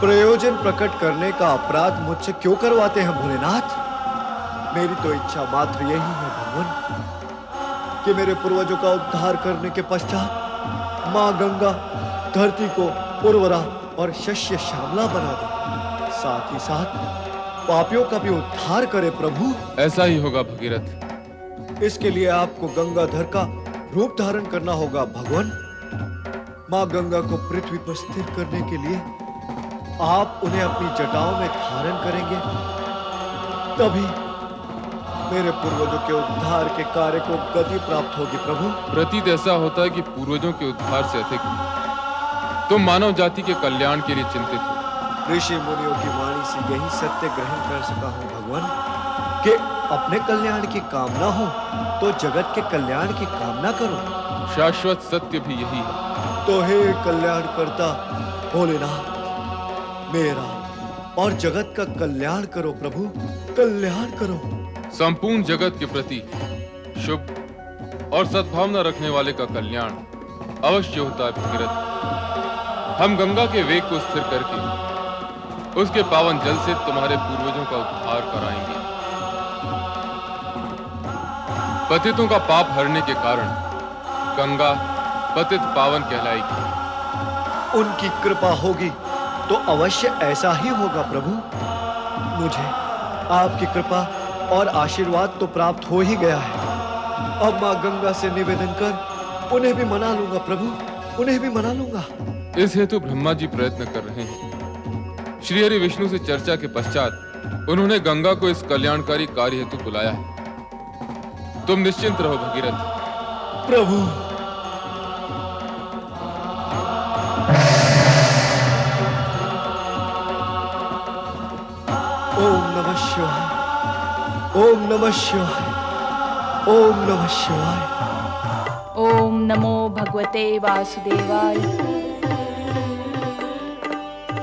प्रयोजन प्रकट करने का अपराध मुझसे क्यों करवाते हैं भोलेनाथ? मेरी तो इच्छा मात्र यही है भगवान कि मेरे पूर्वजों का उद्धार करने के पश्चात माँ गंगा धरती को उर्वरा और शस्य श्यामला बना दे, साथ ही साथ पापियों का भी उद्धार करे प्रभु। ऐसा ही होगा भगीरथ। इसके लिए आपको गंगाधर का रूप धारण करना होगा भगवान। माँ गंगा को पृथ्वी पर स्थिर करने के लिए आप उन्हें अपनी जटाओं में धारण करेंगे, तभी मेरे पूर्वजों के उद्धार के कार्य को गति प्राप्त होगी प्रभु। प्रतीत ऐसा होता है कि पूर्वजों के उद्धार से अधिक तुम मानव जाति के कल्याण के लिए चिंतित हो। ऋषि मुनियों की वाणी से यही सत्य ग्रहण कर सका हूं भगवान कि अपने कल्याण की कामना हो तो जगत के कल्याण की कामना करो। शाश्वत सत्य भी यही है। तो हे कल्याण करता भोलेनाथ, मेरा और जगत का कल्याण करो प्रभु, कल्याण करो। संपूर्ण जगत के प्रति शुभ और सद्भावना रखने वाले का कल्याण अवश्य होता है भगीरथ। हम गंगा के वेग को स्थिर करके उसके पावन जल से तुम्हारे पूर्वजों का उद्धार कराएंगे। पतितों का पाप हरने के कारण गंगा पतित पावन कहलाएगी। उनकी कृपा होगी तो अवश्य ऐसा ही होगा प्रभु। मुझे आपकी कृपा और आशीर्वाद तो प्राप्त हो ही गया है। अब माँ गंगा से निवेदन कर उन्हें भी मना लूंगा प्रभु, उन्हें भी मना लूंगा। इस हेतु ब्रह्मा जी प्रयत्न कर रहे हैं। श्री हरि विष्णु से चर्चा के पश्चात उन्होंने गंगा को इस कल्याणकारी कार्य हेतु बुलाया है। तुम निश्चिंत रहो भगीरथ। प्रभु ओम नमः शिवाय, ओम नमः शिवाय, ओम नमः शिवाय। ओम नमो भगवते वासुदेवाय।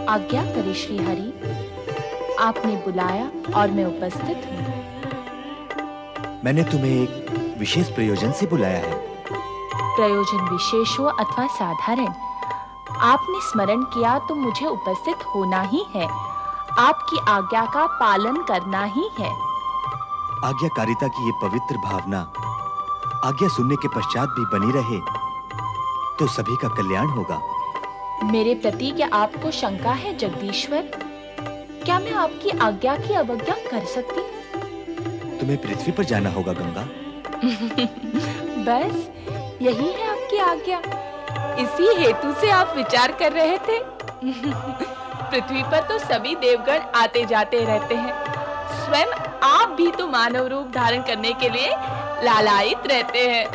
आज्ञा करें श्री हरि, आपने बुलाया और मैं उपस्थित हूँ। मैंने तुम्हें एक विशेष प्रयोजन से बुलाया है। प्रयोजन विशेष हो अथवा साधारण, आपने स्मरण किया तो मुझे उपस्थित होना ही है। आपकी आज्ञा का पालन करना ही है। आज्ञाकारिता की ये पवित्र भावना आज्ञा सुनने के पश्चात भी बनी रहे तो सभी का कल्याण होगा। मेरे प्रति क्या आपको शंका है जगदीश्वर? क्या मैं आपकी आज्ञा की अवज्ञा कर सकती हूँ? तुम्हें पृथ्वी पर जाना होगा गंगा। बस यही है आपकी आज्ञा? इसी हेतु से आप विचार कर रहे थे? पृथ्वी पर तो सभी देवगण आते जाते रहते हैं, स्वयं आप भी तो मानव रूप धारण करने के लिए लालायित रहते हैं।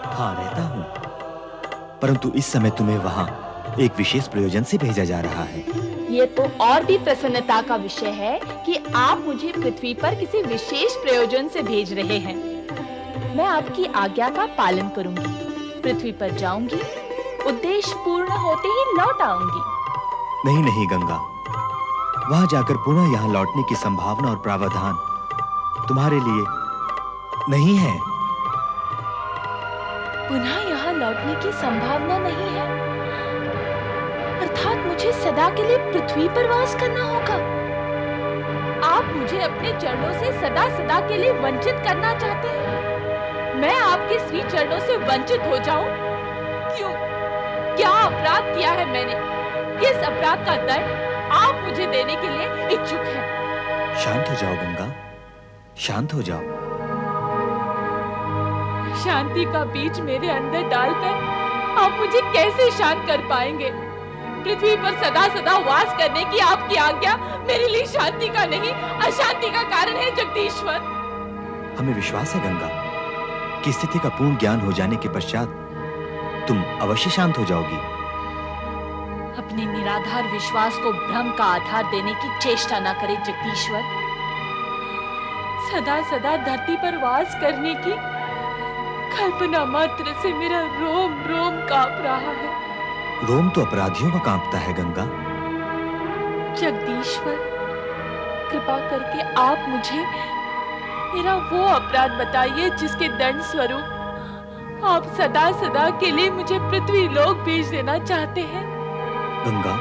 हाँ, रहता हूँ, परंतु इस समय तुम्हें वहाँ एक विशेष प्रयोजन से भेजा जा रहा है। ये तो और भी प्रसन्नता का विषय है कि आप मुझे पृथ्वी पर किसी विशेष प्रयोजन से भेज रहे हैं। मैं आपकी आज्ञा का पालन करूंगी, पृथ्वी पर जाऊंगी, उद्देश्य पूर्ण होते ही लौट आऊंगी। नहीं नहीं गंगा, वहां जाकर पुनः यहाँ लौटने की संभावना और प्रावधान तुम्हारे लिए नहीं है। पुनः यहाँ लौटने की संभावना नहीं है, अर्थात मुझे सदा के लिए पृथ्वी पर वास करना होगा। आप मुझे अपने चरणों से सदा सदा के लिए वंचित करना चाहते हैं। मैं आपके श्री चरणों से वंचित हो जाऊं? क्यों? क्या अपराध किया है मैंने? किस अपराध का दंड आप मुझे देने के लिए इच्छुक हैं? शांत हो जाओ गंगा, शांत हो जाओ। शांति का बीज मेरे अंदर डालकर आप मुझे कैसे शांत कर पाएंगे? पृथ्वी पर सदा सदा वास करने की आपकी आज्ञा मेरे लिए शांति का नहीं, अशांति का कारण है जगदीश्वर। हमें विश्वास है गंगा कि स्थिति का पूर्ण ज्ञान हो जाने के पश्चात तुम अवश्य शांत हो जाओगी। अपने निराधार विश्वास को भ्रम का आधार देने की चेष्टा न करे जगदीश्वर। सदा सदा धरती पर वास करने की कल्पना मात्र से मेरा रोम रोम कांप रहा है। रोम तो अपराधियों का कांपता है गंगा। जगदीश्वर, कृपा करके आप मुझे मेरा वो अपराध बताइए जिसके दंड स्वरूप आप सदा सदा के लिए मुझे पृथ्वी लोक भेज देना चाहते हैं। गंगा,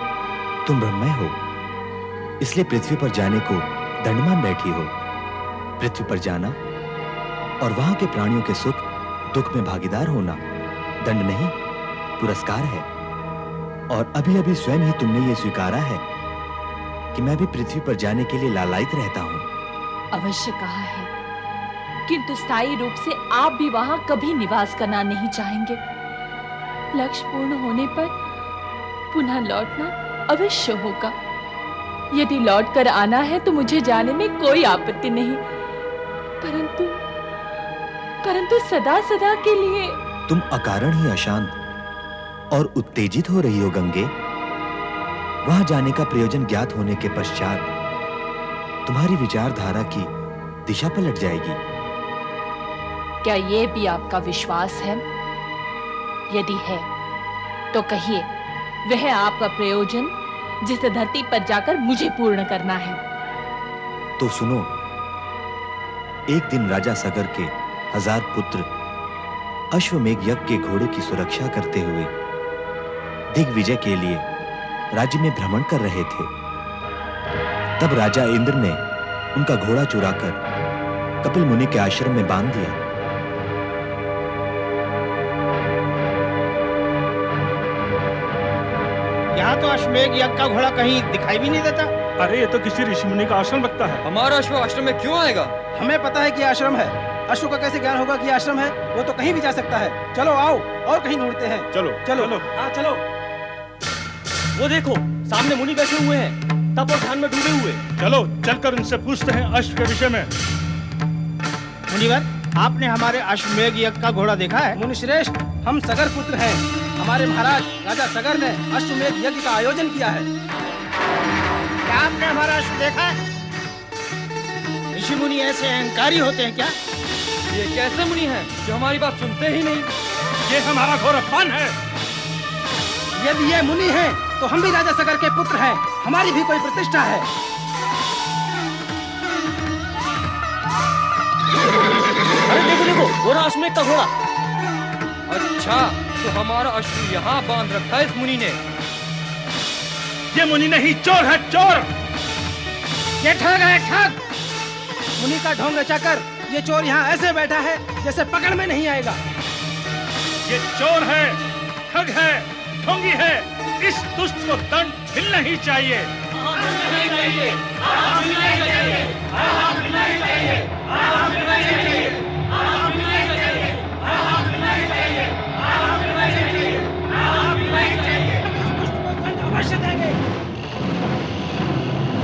तुम ब्रह्मय हो, इसलिए पृथ्वी पर जाने को दंड मान बैठी हो। पृथ्वी पर जाना और वहां के प्राणियों के सुख दुख में भागीदार होना दंड नहीं, पुरस्कार है। और अभी अभी स्वयं ही तुमने ये स्वीकारा है कि मैं भी पृथ्वी पर जाने के लिए लालायित रहता हूं। अवश्य कहा है, किंतु स्थायी रूप से आप भी वहां कभी निवास करना नहीं चाहेंगे। लक्ष्य पूर्ण होने पर पुनः लौटना अवश्य होगा। यदि लौट कर आना है तो मुझे जाने में कोई आपत्ति नहीं, परंतु सदा सदा के लिए। तुम अकारण ही अशांत और उत्तेजित हो रही हो गंगे। वहां जाने का प्रयोजन ज्ञात होने के पश्चात तुम्हारी विचारधारा की दिशा पलट जाएगी। क्या ये भी आपका विश्वास है? यदि है तो कहिए, वह आपका प्रयोजन जिस धरती पर जाकर मुझे पूर्ण करना है। तो सुनो, एक दिन राजा सगर के 1000 पुत्र अश्वमेघ यज्ञ के घोड़े की सुरक्षा करते हुए दिग्विजय के लिए राज्य में भ्रमण कर रहे थे। तब राजा इंद्र ने उनका घोड़ा चुराकर कपिल मुनि के आश्रम में बांध दिया। यहाँ तो अश्वमेघ यज्ञ का घोड़ा कहीं दिखाई भी नहीं देता। अरे ये तो किसी ऋषि मुनि का आश्रम लगता है। हमारा अश्व आश्रम में क्यों आएगा? हमें पता है कि आश्रम है। अश्व का कैसे ज्ञान होगा कि आश्रम है? वो तो कहीं भी जा सकता है। चलो आओ और कहीं ढूंढते हैं। चलो चलो चलो। हाँ चलो। वो देखो, सामने मुनि बैठे हुए हैं, तप और ध्यान में डूबे हुए। चलो चलकर उनसे पूछते हैं अश्व के विषय में। मुनिवर, आपने हमारे अश्वमेघ यज्ञ का घोड़ा देखा है? मुनि श्रेष्ठ, हम सगर पुत्र हैं। हमारे महाराज राजा सगर ने अश्वमेघ यज्ञ का आयोजन किया है। क्या आपने हमारा अश्व देखा है? ऋषि मुनि ऐसे अहंकारी होते हैं क्या? ये कैसे मुनि हैं जो हमारी बात सुनते ही नहीं? ये हमारा घोर अपमान है। यदि ये मुनि हैं, तो हम भी राजा सगर के पुत्र हैं। हमारी भी कोई प्रतिष्ठा है। अरे देखो देखो, वो रहा अश्वमेघ का घोड़ा। अच्छा, तो हमारा अश्व यहाँ बांध रखा है इस मुनि ने। ये मुनि नहीं, चोर है, चोर। ये ठग है, ठग। मुनि का ढोंग रचाकर ये चोर यहाँ ऐसे बैठा है जैसे पकड़ में नहीं आएगा। ये चोर है, ठग है, ढोंगी है। इस दुष्ट को दंड मिलना ही चाहिए।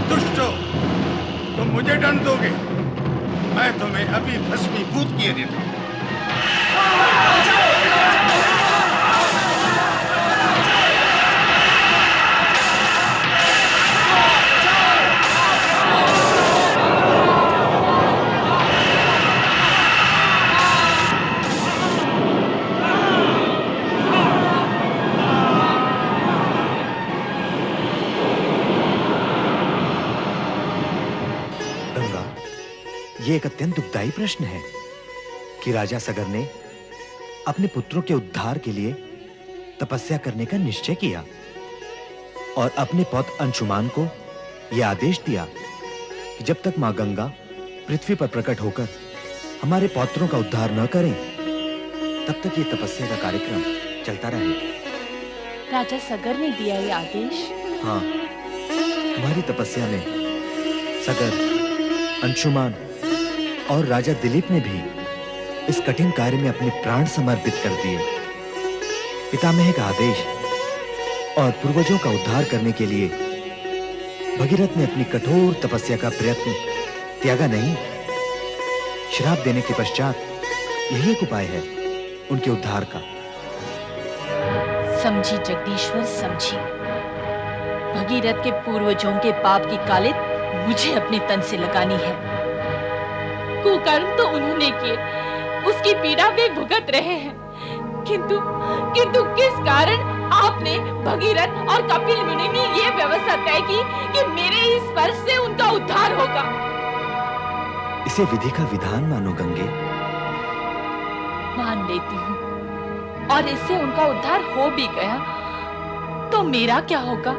दुष्टो, तुम मुझे दंड दोगे? मैं तुम्हें अभी भस्मीभूत किए देता हूं। ये एक अत्यंत दुखदायी प्रश्न है कि राजा सगर ने अपने पुत्रों के उद्धार के लिए तपस्या करने का निश्चय किया और अपने पौत्र अंशुमान को यह आदेश दिया कि जब तक मां गंगा पृथ्वी पर प्रकट होकर हमारे पौत्रों का उद्धार न करें, तब तक ये तपस्या का कार्यक्रम चलता रहेगा। राजा सगर ने दिया ये आदेश? हाँ, तुम्हारी तपस्या में सगर, अंशुमान और राजा दिलीप ने भी इस कठिन कार्य में अपने प्राण समर्पित कर दिए। पितामह का आदेश और पूर्वजों का उद्धार करने के लिए भगीरथ ने अपनी कठोर तपस्या का प्रयत्न त्यागा नहीं। श्राप देने के पश्चात यही एक उपाय है उनके उद्धार का। समझी जगदीश्वर, समझी। भगीरथ के पूर्वजों के पाप की कालिद मुझे अपने तन से लगानी है। कुकर्म तो उन्होंने किए, उसकी पीड़ा वे भुगत रहे हैं, किंतु किस कारण आपने भगीरथ और कपिल मुनि ने ये व्यवस्था तय की कि मेरे ही स्पर्श से उनका उद्धार होगा? इसे विधि का विधान मानो गंगे। मान लेती हूँ, और इससे उनका उद्धार हो भी गया तो मेरा क्या होगा?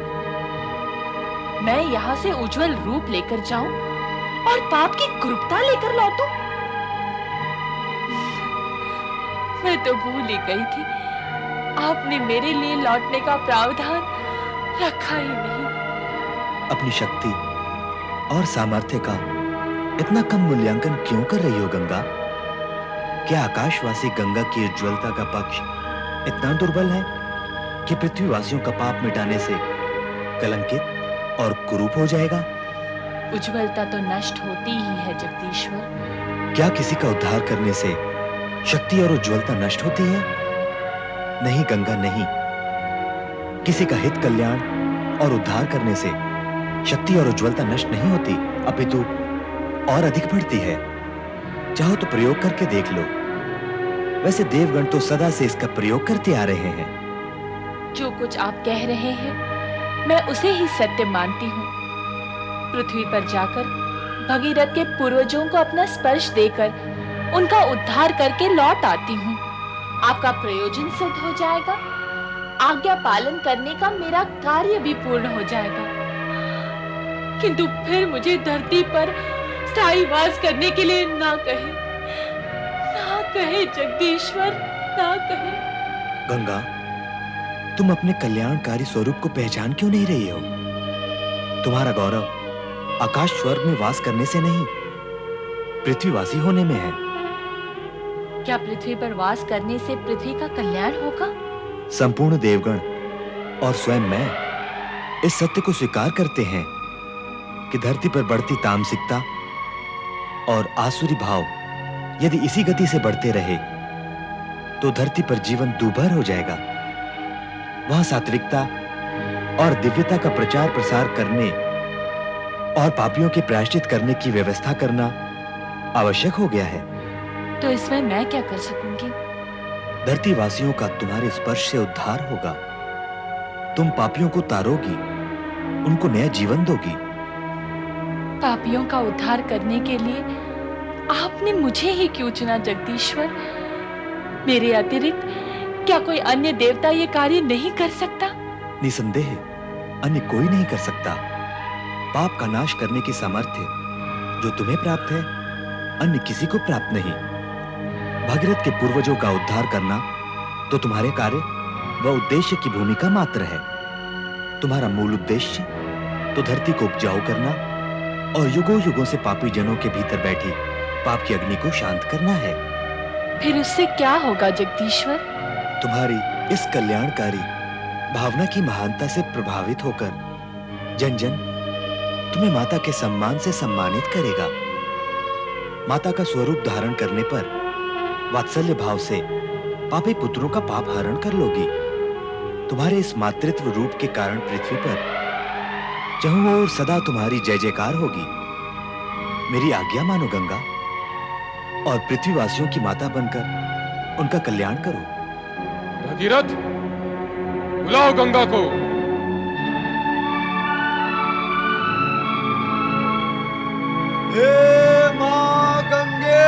मैं यहाँ से उज्जवल रूप लेकर जाऊं और पाप की कुरूपता लेकर लौटूं? मैं तो भूल ही गई थी आपने मेरे लिए लौटने का प्रावधान रखा ही नहीं। अपनी शक्ति और सामर्थ्य का इतना कम मूल्यांकन क्यों कर रही हो गंगा? क्या आकाशवासी गंगा की उज्ज्वलता का पक्ष इतना दुर्बल है कि पृथ्वीवासियों का पाप मिटाने से कलंकित और कुरूप हो जाएगा? उज्ज्वलता तो नष्ट होती ही है जगदीश्वर। क्या किसी का उद्धार करने से शक्ति और उज्ज्वलता नष्ट होती है? नहीं गंगा, नहीं। किसी का हित, कल्याण और उद्धार करने से शक्ति और उज्ज्वलता नष्ट नहीं होती, अपितु और अधिक बढ़ती है। चाहो तो प्रयोग करके देख लो। वैसे देवगण तो सदा से इसका प्रयोग करते आ रहे हैं। जो कुछ आप कह रहे हैं मैं उसे ही सत्य मानती हूँ। पृथ्वी पर जाकर भगीरथ के पूर्वजों को अपना स्पर्श देकर उनका उद्धार करके लौट आती हूँ। आपका प्रयोजन सिद्ध हो जाएगा, आज्ञा पालन करने का मेरा कार्य भी पूर्ण हो जाएगा। किंतु फिर मुझे धरती पर स्थायी वास करने के लिए ना कहे जगदीश्वर, ना कहे। गंगा, तुम अपने कल्याणकारी स्वरूप को पहचान क्यों नहीं रही हो? तुम्हारा गौरव आकाश स्वर्ग में वास करने से नहीं, पृथ्वीवासी होने में है। क्या पृथ्वी पर वास करने से पृथ्वी का कल्याण होगा? संपूर्ण देवगण और स्वयं मैं इस सत्य को स्वीकार करते हैं कि धरती पर बढ़ती तामसिकता और आसुरी भाव यदि इसी गति से बढ़ते रहे तो धरती पर जीवन दूभर हो जाएगा। वहां सात्विकता और दिव्यता का प्रचार प्रसार करने और पापियों के प्रायश्चित करने की व्यवस्था करना आवश्यक हो गया है। तो इसमें मैं क्या कर सकूंगी? धरतीवासियों का तुम्हारे स्पर्श से उद्धार होगा। तुम पापियों को तारोगी, उनको नया जीवन दोगी। पापियों का उद्धार करने के लिए आपने मुझे ही क्यों चुना जगदीश्वर? मेरे अतिरिक्त क्या कोई अन्य देवता ये कार्य नहीं कर सकता? निसंदेह अन्य कोई नहीं कर सकता। पाप का नाश करने की सामर्थ्य जो तुम्हें प्राप्त है, अन्य किसी को प्राप्त नहीं। भगीरथ के पूर्वजों का उद्धार करना तो तुम्हारे कार्य व उद्देश्य की भूमिका मात्र है। तुम्हारा मूल उद्देश्य तो धरती को उपजाऊ करना और युगों युगों से पापी जनों के भीतर बैठी पाप की अग्नि को शांत करना है। फिर उससे क्या होगा जगदीश्वर? तुम्हारी इस कल्याणकारी भावना की महानता से प्रभावित होकर जन जन तुम्हें माता के सम्मान से सम्मानित करेगा। माता का स्वरूप धारण करने पर वात्सल्य भाव से पापी पुत्रों का पाप हरण कर लोगी। तुम्हारे इस मातृत्व रूप के कारण पृथ्वी पर चहुं ओर सदा तुम्हारी जय जयकार होगी। मेरी आज्ञा मानो गंगा और पृथ्वीवासियों की माता बनकर उनका कल्याण करो। भगीरथ, बुलाओ गंगा को। हे मां गंगे,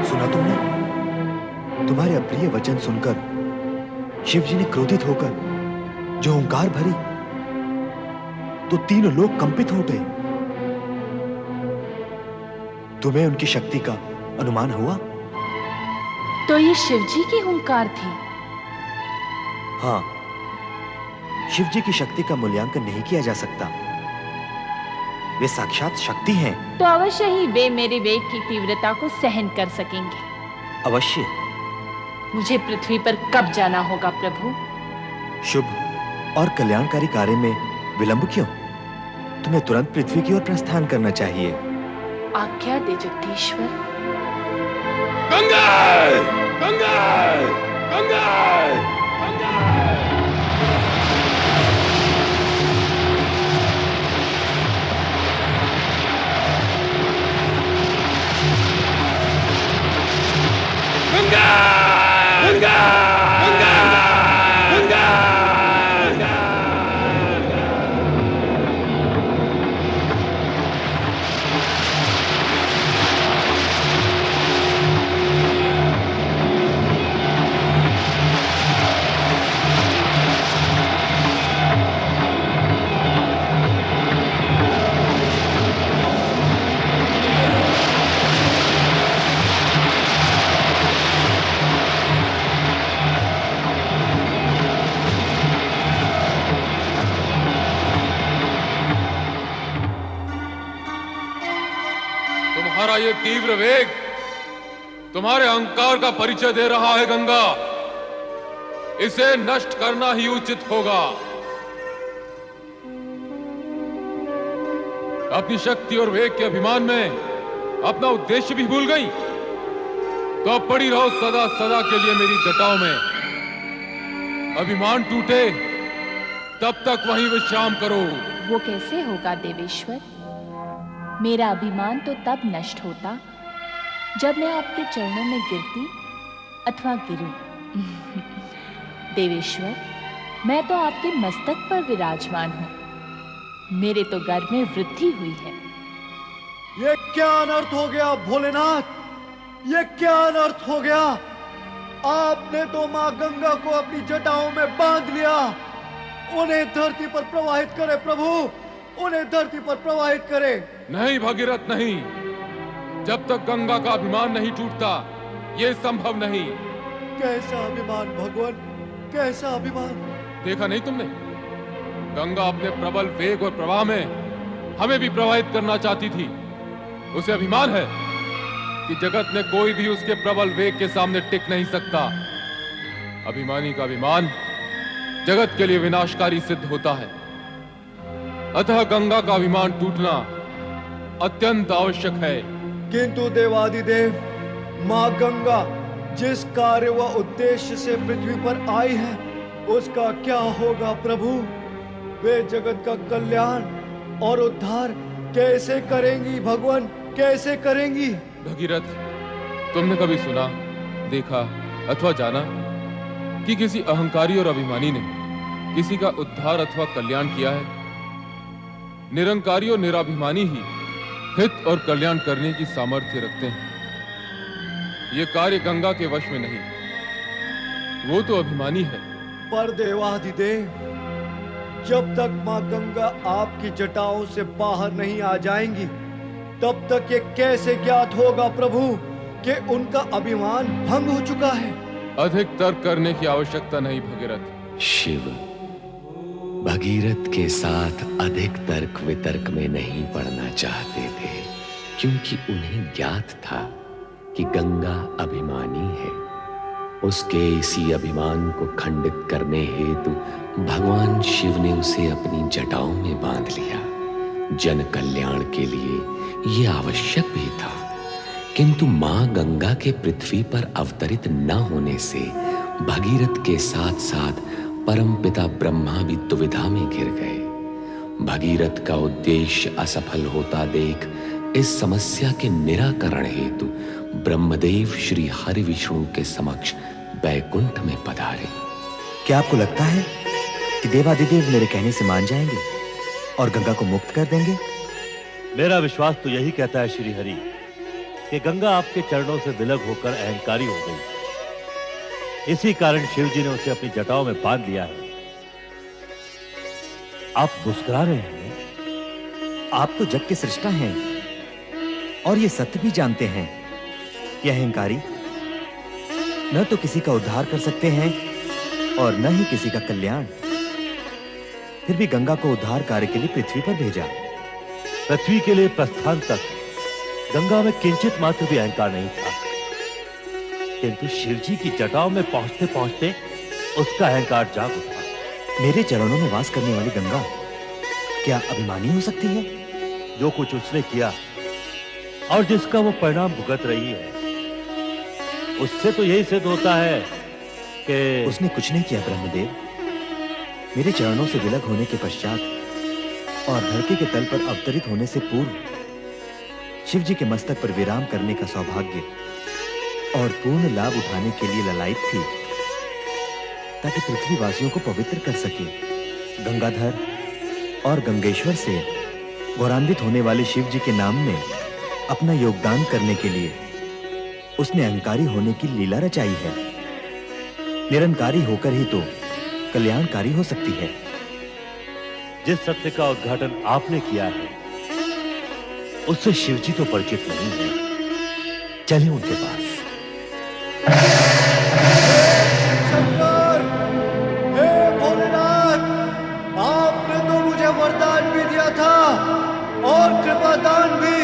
सुना तुमने? तुम्हारे अप्रिय वचन सुनकर शिव जी ने क्रोधित होकर जो ओंकार भरी तो तीनों लोग कंपित हो गए। तुम्हें उनकी शक्ति का अनुमान हुआ? तो ये शिव जी की हुंकार थी? हाँ, शिव जी की शक्ति का मूल्यांकन नहीं किया जा सकता। वे साक्षात शक्ति हैं। तो अवश्य ही वे मेरे वेग की तीव्रता को सहन कर सकेंगे। अवश्य। मुझे पृथ्वी पर कब जाना होगा प्रभु? शुभ और कल्याणकारी कार्य में विलंब क्यों? तुम्हें तुरंत पृथ्वी की ओर प्रस्थान करना चाहिए। आज्ञा दे जगदीश्वर। गंगा! गंगा! गंगा! गंगा! गंगा! गंगा! गंगा! गंगा! तुम्हारा ये तीव्र वेग तुम्हारे अहंकार का परिचय दे रहा है गंगा। इसे नष्ट करना ही उचित होगा। अपनी शक्ति और वेग के अभिमान में अपना उद्देश्य भी भूल गई, तो अब पड़ी रहो सदा सदा के लिए मेरी जटाओं में। अभिमान टूटे तब तक वहीं विश्राम करो। वो कैसे होगा देवेश्वर? मेरा अभिमान तो तब नष्ट होता जब मैं आपके चरणों में गिरती अथवा गिरूं। देवेश्वर, मैं तो आपके मस्तक पर विराजमान हूं। मेरे तो गर्भ में वृद्धि हुई है। ये क्या अनर्थ हो गया भोलेनाथ? ये क्या अनर्थ हो गया? आपने तो मां गंगा को अपनी जटाओं में बांध लिया। उन्हें धरती पर प्रवाहित करे प्रभु, उन्हें धरती पर प्रवाहित करे। नहीं भगीरथ नहीं, जब तक गंगा का अभिमान नहीं टूटता ये संभव नहीं। कैसा अभिमान भगवान, कैसा अभिमान? देखा नहीं तुमने? गंगा अपने प्रबल वेग और प्रवाह में हमें भी प्रवाहित करना चाहती थी। उसे अभिमान है कि जगत में कोई भी उसके प्रबल वेग के सामने टिक नहीं सकता। अभिमानी का अभिमान जगत के लिए विनाशकारी सिद्ध होता है। अतः गंगा का अभिमान टूटना अत्यंत आवश्यक है। किंतु देवादिदेव, मां गंगा जिस कार्य व उद्देश्य से पृथ्वी पर आई है उसका क्या होगा प्रभु? वे जगत का कल्याण और उद्धार कैसे करेंगी भगवान, कैसे करेंगी? भगीरथ, तुमने कभी सुना, देखा अथवा जाना कि किसी अहंकारी और अभिमानी ने किसी का उद्धार अथवा कल्याण किया है? निरंकारी और निराभिमानी ही हित और कल्याण करने की सामर्थ्य रखते हैं। ये कार्य गंगा के वश में नहीं, वो तो अभिमानी है। पर देवाधिदेव, जब तक मां गंगा आपकी जटाओं से बाहर नहीं आ जाएंगी तब तक ये कैसे ज्ञात होगा प्रभु कि उनका अभिमान भंग हो चुका है? अधिक तर्क करने की आवश्यकता नहीं भगीरथ। शिव भगीरथ के साथ अधिक तर्क वितर्क में नहीं पड़ना चाहते थे, क्योंकि उन्हें ज्ञात था कि गंगा अभिमानी है। उसके इसी अभिमान को खंडित करने हेतु भगवान शिव ने उसे अपनी जटाओं में बांध लिया। जन कल्याण के लिए यह आवश्यक भी था, किंतु मां गंगा के पृथ्वी पर अवतरित न होने से भगीरथ के साथ साथ परमपिता ब्रह्मा भी दुविधा में घिर गए। भगीरथ का उद्देश्य असफल होता देख इस समस्या के निराकरण हेतु ब्रह्मदेव श्री हरि विष्णु के समक्ष बैकुंठ में पधारे। क्या आपको लगता है कि देवादिदेव मेरे कहने से मान जाएंगे और गंगा को मुक्त कर देंगे? मेरा विश्वास तो यही कहता है श्री हरि कि गंगा आपके चरणों से विलग होकर अहंकारी हो गई। इसी कारण शिव जी ने उसे अपनी जटाओं में बांध लिया है। आप मुस्कुरा रहे हैं? आप तो जग के सृष्टा हैं और ये सत्य भी जानते हैं कि अहंकारी न तो किसी का उद्धार कर सकते हैं और न ही किसी का कल्याण। फिर भी गंगा को उद्धार कार्य के लिए पृथ्वी पर भेजा। पृथ्वी के लिए प्रस्थान तक गंगा में किंचित मात्र भी अहंकार नहीं था, किंतु शिवजी की जटाओं में पहुंचते पहुंचते उसका अहंकार जाग उठा। मेरे चरणों में वास करने वाली गंगा क्या अभिमानी हो सकती है? जो कुछ उसने किया और जिसका वो परिणाम भुगत रही है, उससे तो यही सिद्ध होता है कि उसने कुछ नहीं किया ब्रह्मदेव। मेरे चरणों से विलग होने के पश्चात और धरती के तल पर अवतरित होने से पूर्व शिव जी के मस्तक पर विराम करने का सौभाग्य और पूर्ण लाभ उठाने के लिए ललायित थी, ताकि पृथ्वीवासियों को पवित्र कर सके। गंगाधर और गंगेश्वर से गौरवान्वित होने वाले शिव जी के नाम में अपना योगदान करने के लिए उसने अहंकारी होने की लीला रचाई है। निरंकारी होकर ही तो कल्याणकारी हो सकती है। जिस सत्य का उद्घाटन आपने किया है, उससे शिवजी तो परिचित नहीं है। चलें उनके पास। शंकर, हे भोलेनाथ, आपने तो मुझे वरदान भी दिया था और कृपादान भी,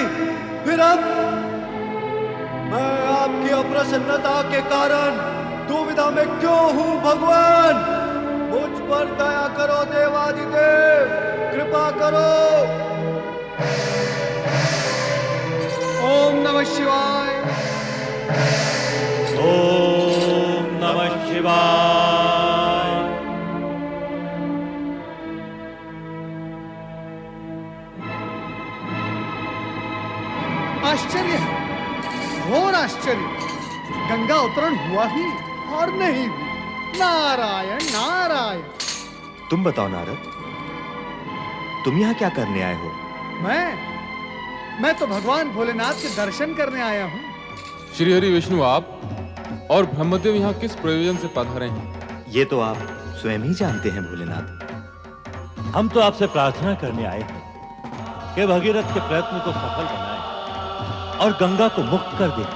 फिर अब मैं आपकी अप्रसन्नता के कारण दुविधा में क्यों हूं भगवान? मुझ पर दया करो देवादिदेव, कृपा करो। ओम नमः शिवाय। ओम नमः शिवाय। आश्चर्य है, घोर आश्चर्य। गंगा अवतरण हुआ ही और नहीं भी। नारायण नारायण। तुम बताओ नारद, तुम यहाँ क्या करने आए हो? मैं तो भगवान भोलेनाथ के दर्शन करने आया हूँ। श्री हरि विष्णु, आप और ब्रह्मदेव यहाँ किस प्रयोजन से पधारे हैं? ये तो आप स्वयं ही जानते हैं भोलेनाथ। हम तो आपसे प्रार्थना करने आए हैं कि भगीरथ के प्रयत्न को सफल बनाएं और गंगा को मुक्त कर दें।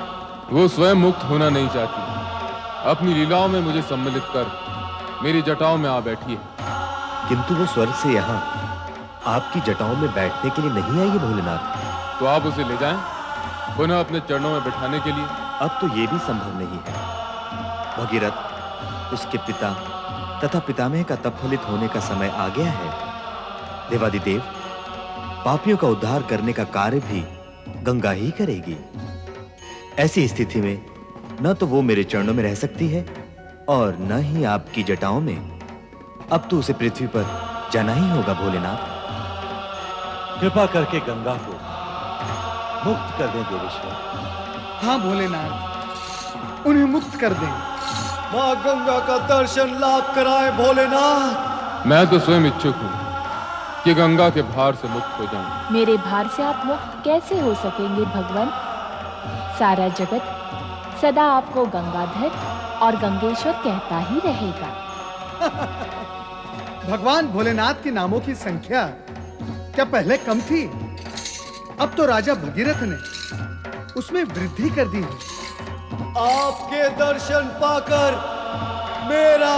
वो स्वयं मुक्त होना नहीं चाहती, अपनी लीलाओं में मुझे सम्मिलित कर मेरी जटाओं में आ बैठी है। किंतु वो स्वर्ग से यहाँ आपकी जटाओं में बैठने के लिए नहीं आई है भोलेनाथ। तो आप उसे ले जाएं, पुनः अपने चरणों में बिठाने के लिए। अब तो ये भी संभव नहीं है। भगीरथ, उसके पिता तथा पितामह का तप फलित होने का समय आ गया है। देवादिदेव, पापियों का उद्धार करने का कार्य भी गंगा ही करेगी। ऐसी स्थिति में न तो वो मेरे चरणों में रह सकती है और न ही आपकी जटाओं में। अब तो उसे पृथ्वी पर जाना ही होगा भोलेनाथ। कृपा करके गंगा को मुक्त कर दें देवेश्वर। हाँ भोलेनाथ, उन्हें मुक्त कर दें। माँ गंगा का दर्शन लाभ कराए भोलेनाथ। मैं तो स्वयं इच्छुक हूँ कि गंगा के भार से मुक्त हो जाऊं। मेरे भार से आप मुक्त कैसे हो सकेंगे भगवान? सारा जगत सदा आपको गंगाधर और गंगेश्वर कहता ही रहेगा। भगवान भोलेनाथ के नामों की संख्या क्या पहले कम थी? अब तो राजा भगीरथ ने उसमें वृद्धि कर दी है। आपके दर्शन पाकर मेरा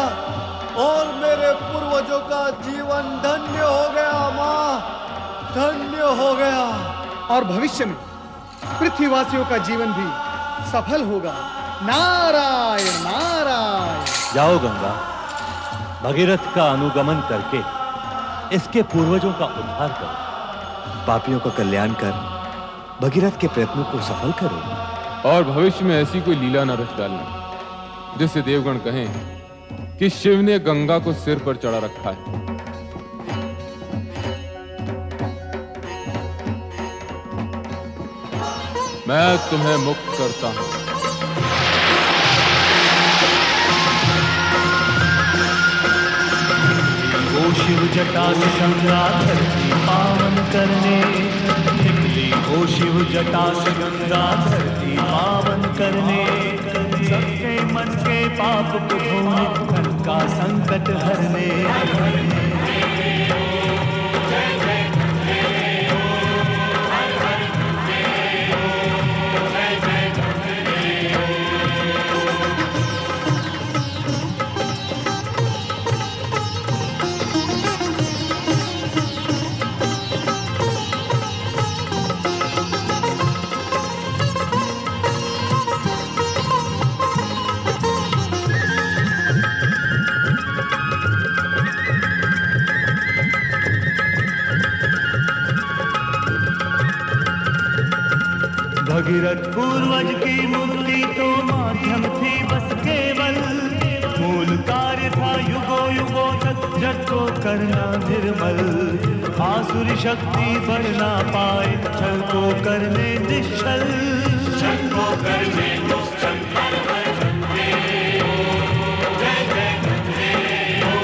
और मेरे पूर्वजों का जीवन धन्य हो गया माँ, धन्य हो गया। और भविष्य में पृथ्वीवासियों का जीवन भी सफल होगा। नारायण नारायण। जाओ गंगा, भगीरथ का अनुगमन करके इसके पूर्वजों का उद्धार करो। पापियों का कल्याण कर भगीरथ के प्रयत्नों को सफल करो। और भविष्य में ऐसी कोई लीला न रच डालना जिससे देवगण कहें कि शिव ने गंगा को सिर पर चढ़ा रखा है। मैं तुम्हें मुक्त करता हूं। वो शिव जटा से गंगा धरती पावन करने निकली। वो शिव जटा से गंगा धरती पावन करने, सबके मन के पाप को धोने, धन का संकट हरने। भगीरथ पूर्वज की मुक्ति तो माध्यम थी बस केवल, मूल कार्य था युगो युगो तक जग को करना निर्मल। आसुरी शक्ति बढ़ ना पाए छल को करने निश्चल, छल को करने निश्चल। हर हर गंगे हो, जय जय गंगे हो,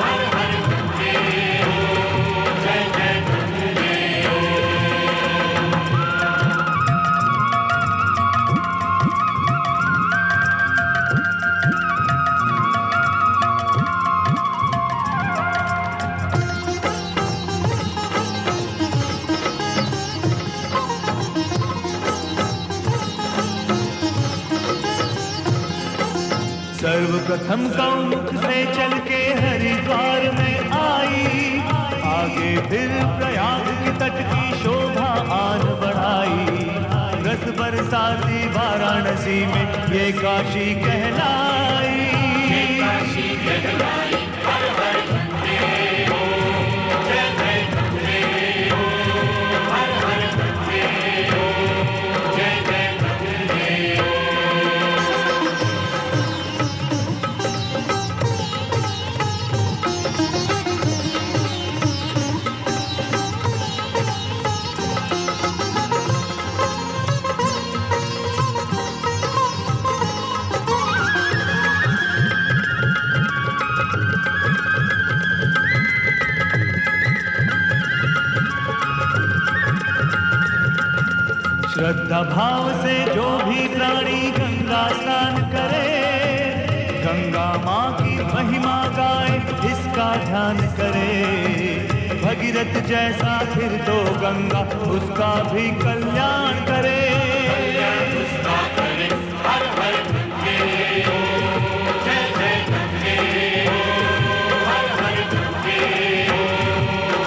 हर हर गंगे हो, जय जय गंगे हो। सर्वप्रथम गौमुख से चल के हरिद्वार में आई, आगे फिर प्रयाग के तट की शोभा आन बढ़ाई। रस बरसाती वाराणसी में ये काशी कहलाई, ये काशी कहलाई। हर हर गंगे हो, जय जय गंगे हो, हर हर गंगे हो, जय जय गंगे हो। श्रद्धा भाव से जो भी प्राणी गंगा स्नान करे, गंगा माँ की महिमा गाए इसका ध्यान करे। भगीरथ जैसा फिर तो गंगा उसका भी कल्याण करे, उसका करे। हर हर गंगे हो, जय जय गंगे हो, हर हर गंगे हो,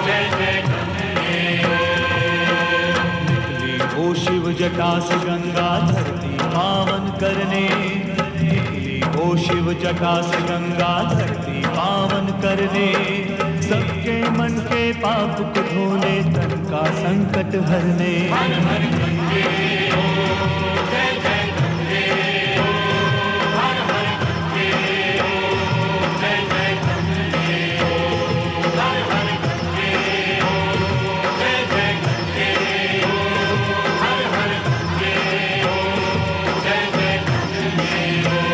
जय जय गंगे हो। ओ शिव जटा से गंगा धरती पावन करने, निकली ओ शिव जटा से गंगा धरती पावन करने। सबके मन के पाप को धोने, तन का संकट हरने। हर हर गंगे हो, जय जय गंगे हो, हर हर गंगे हो, जय जय गंगे हो, हर हर गंगे हो, जय जय गंगे हो, हर हर गंगे हो, जय जय गंगे हो।